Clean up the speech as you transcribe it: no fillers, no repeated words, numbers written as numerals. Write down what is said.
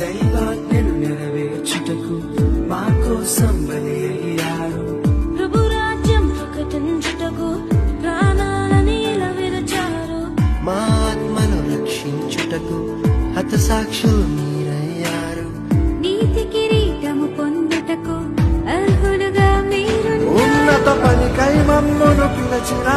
దైవాజ్ఞను నెరవేర్చుటకు మా కోసం బలి అయ్యారు. ప్రభు రాజ్యం ప్రకటించుటకు ప్రాణాలని ఇలా విరచారు. మా ఆత్మను రక్షించుటకు హతసాక్షులు మీరయ్యారు. నీతి కిరీటము పొందుటకు అర్హులుగా మీరు ఉన్నత పనికై మమ్మును పిలచినా